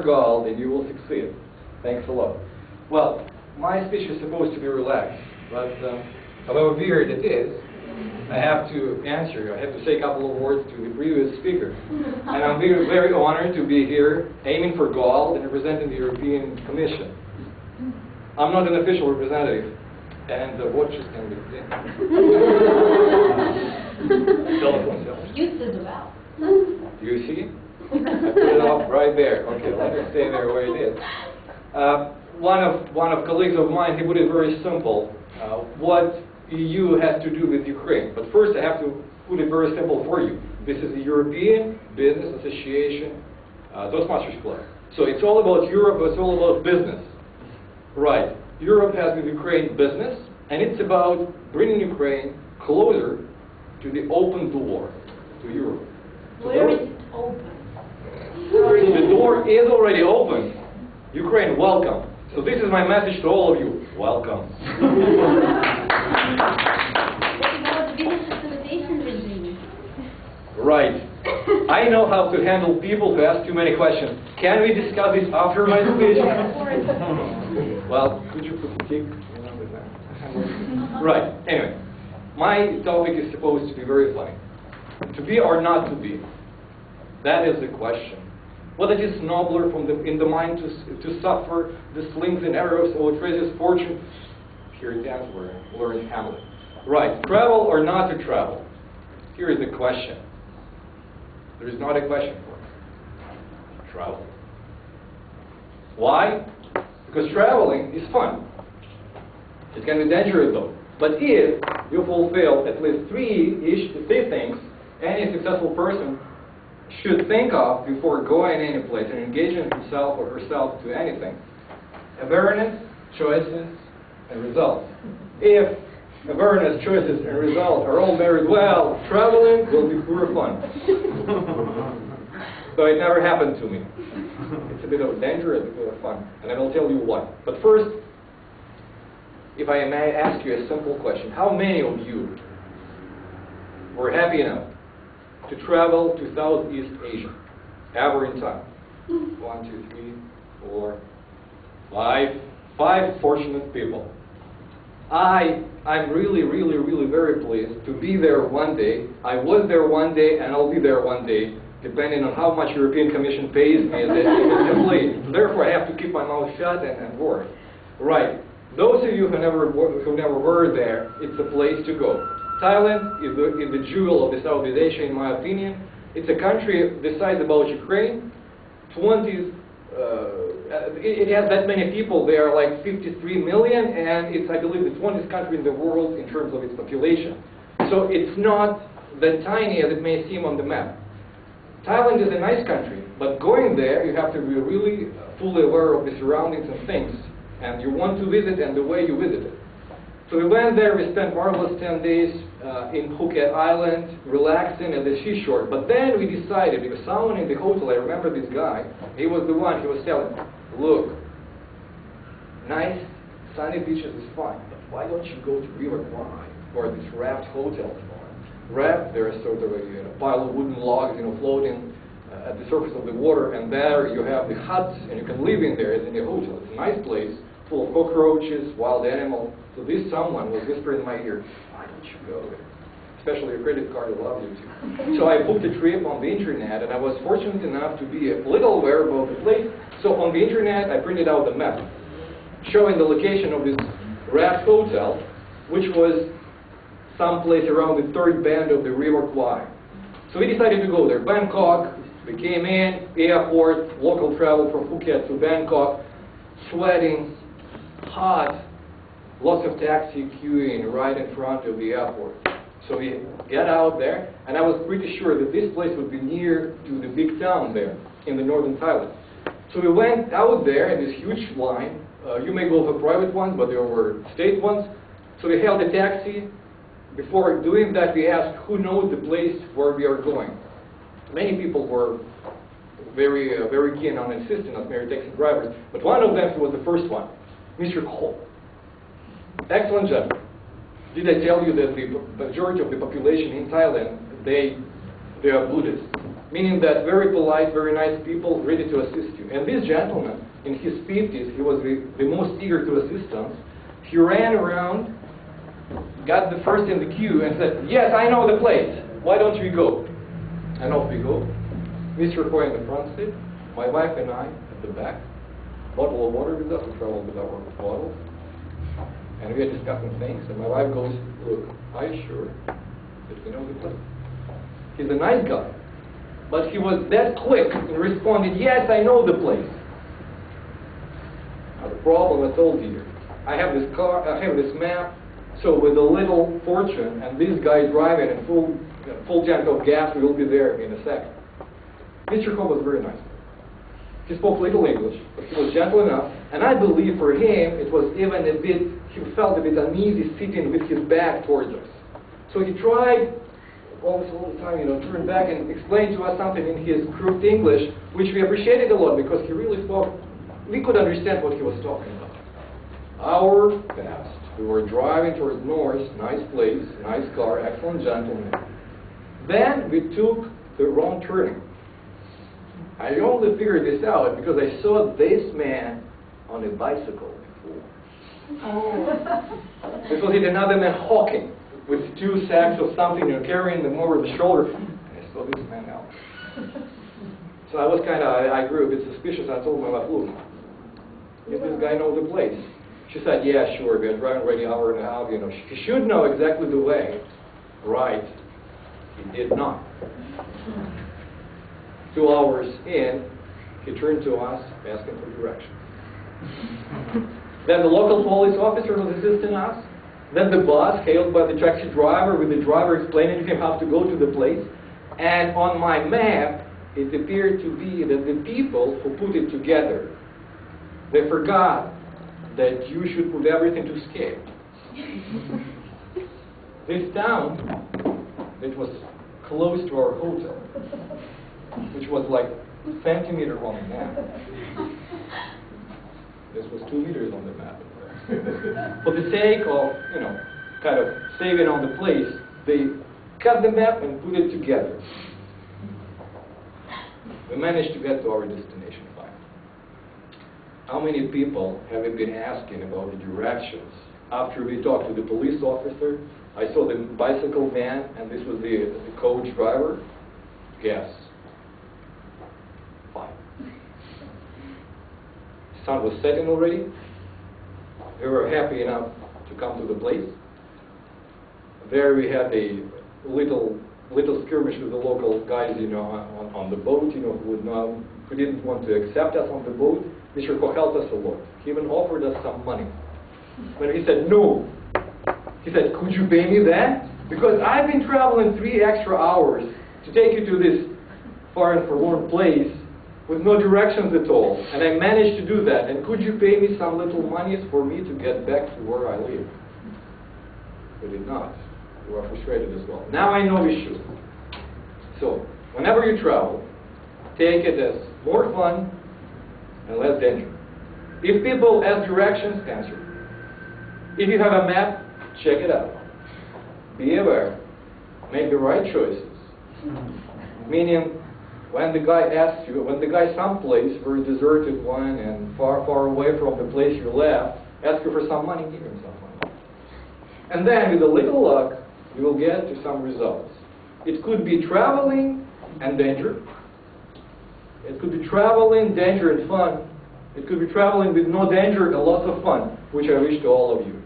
galled and you will succeed. Thanks a lot. Well, my speech is supposed to be relaxed, but however weird it is, I have to answer. I have to say a couple of words to the previous speaker. And I'm very, very honored to be here, aiming for gold and representing the European Commission. I'm not an official representative, and the watches can be seen. Telephone sales. You did well. Do you see? I put it up right there. Okay, let me stay there where it is. One of colleagues of mine, he put it very simple. What EU has to do with Ukraine. But first I have to put it very simple for you. This is the European Business Association Toastmasters Club. So it's all about Europe, it's all about business. Right. Europe has with Ukraine business, and it's about bringing Ukraine closer to the open door to Europe. So where is it open? So the door is already open. Ukraine, welcome. So this is my message to all of you. Welcome. What about the business facilitation regime? Right. I know how to handle people who ask too many questions. Can we discuss this after my speech? Well, could you put the tick? Right. Anyway, my topic is supposed to be very funny. To be or not to be? That is the question. Whether it is nobler in the mind to suffer the slings and arrows of a treacherous fortune. Here it is, we're learning Hamlet. Right. Travel or not to travel? Here is the question. There is not a question for it. Travel. Why? Because traveling is fun. It can be dangerous though. But if you fulfill at least three things any successful person should think of before going any place and engaging himself or herself to anything: awareness, choices, and results. If awareness, choices, and results are all married well, traveling will be pure fun. So it never happened to me. It's a bit of danger, it's a bit of fun, and I will tell you why. But first, if I may ask you a simple question: how many of you were happy enough to travel to Southeast Asia, ever in time? 1, 2, 3, 4, 5. 5 fortunate people. I'm really, really, really very pleased to be there one day. I was there one day, and I'll be there one day, depending on how much European Commission pays me as an employee. Therefore, I have to keep my mouth shut and work. Right. Those of you who never were there, it's a place to go. Thailand is the jewel of the Southeast Asia, in my opinion. It's a country the size about Ukraine. It has that many people. There are like 53 million, and it's, I believe, the 20th country in the world in terms of its population. So it's not that tiny as it may seem on the map. Thailand is a nice country, but going there, you have to be really fully aware of the surroundings and things, and you want to visit and the way you visit it. So we went there, we spent marvelous 10 days in Phuket Island, relaxing at the seashore. But then we decided, because someone in the hotel, I remember this guy, he was the one, he was telling, look, nice sunny beaches is fine, but why don't you go to River Kwai, where this raft hotel is for? Raft, there is sort of a pile of wooden logs, floating at the surface of the water, and there you have the huts, and you can live in there as in a hotel. It's a nice place, full of cockroaches, wild animals. So this someone was whispering in my ear, why don't you go there? Especially your credit card will love you too. So I booked a trip on the internet, and I was fortunate enough to be a little aware about the place. So on the internet, I printed out the map showing the location of this raft hotel, which was someplace around the third bend of the River Kwai. So we decided to go there. Bangkok, we came in, airport, local travel from Phuket to Bangkok, sweating, hot, lots of taxi queuing right in front of the airport. So we get out there, and I was pretty sure that this place would be near to the big town there in the northern Thailand. So we went out there in this huge line. You may go for private ones, but there were state ones. So we hailed a taxi. Before doing that, we asked who knows the place where we are going. Many people were very keen on insisting on married taxi drivers, but one of them was the first one, Mr. Cole. Excellent gentleman. Did I tell you that the majority of the population in Thailand, they are Buddhists? meaning that very polite, very nice people ready to assist you. And this gentleman, in his 50s, he was the most eager to assist us. He ran around, got the first in the queue, and said, "Yes, I know the place. Why don't we go?" And off we go. Mr. Hoy in the front seat, my wife and I at the back. Bottle of water with us, we traveled with our bottles. And we are discussing things, and my wife goes, "Look, are you sure that we know the place?" He's a nice guy, but he was that quick in responding, "Yes, I know the place." Now the problem, I told you, I have this car, I have this map, so with a little fortune, and this guy driving in full tank of gas, we will be there in a second. Mr. Hoy was very nice. He spoke little English, but he was gentle enough, and I believe for him it was even a bit, he felt a bit uneasy sitting with his back towards us. So he tried almost all the time, turn back and explain to us something in his crude English, which we appreciated a lot because he really spoke, we could understand what he was talking about. Hour passed. We were driving towards north, nice place, nice car, excellent gentleman. Then we took the wrong turning. I only figured this out because I saw this man on a bicycle before. This was another man hawking with 2 sacks of something, carrying them over the shoulder. And I saw this man out. So I was I grew a bit suspicious. I told my wife, "Look, does this guy know the place?" She said, "Yeah, sure, we are driving already an hour and a half. He should know exactly the way." Right. He did not. 2 hours in, he turned to us asking for directions. Then the local police officer was assisting us. Then the bus, hailed by the taxi driver, with the driver explaining to him how to go to the place. And on my map, it appeared to be that the people who put it together, they forgot that you should put everything to scale. This town, it was close to our hotel, which was like a centimeter on the map. This was 2 meters on the map. For the sake of, saving on the place, they cut the map and put it together. We managed to get to our destination finally. How many people have we been asking about the directions? After we talked to the police officer, I saw the bicycle van, and this was the coach driver. Guess. 5. The sun was setting already. We were happy enough to come to the place. There we had a little skirmish with the local guys, on the boat, who didn't want to accept us on the boat. Mr. Hoy helped us a lot. He even offered us some money. But he said, "No." He said, "Could you pay me that? Because I've been traveling 3 extra hours to take you to this far and forlorn place with no directions at all. And I managed to do that. And could you pay me some little monies for me to get back to where I live?" We did not. We were frustrated as well. Now I know we should. So, whenever you travel, take it as more fun and less danger. If people ask directions, answer. If you have a map, check it out. Be aware. Make the right choices. Meaning, when the guy asks you, when the guy someplace, very deserted one and far, far away from the place you left, ask you for some money, give him some money. And then, with a little luck, you will get to some results. It could be traveling and danger. It could be traveling, danger, and fun. It could be traveling with no danger and lots of fun, which I wish to all of you.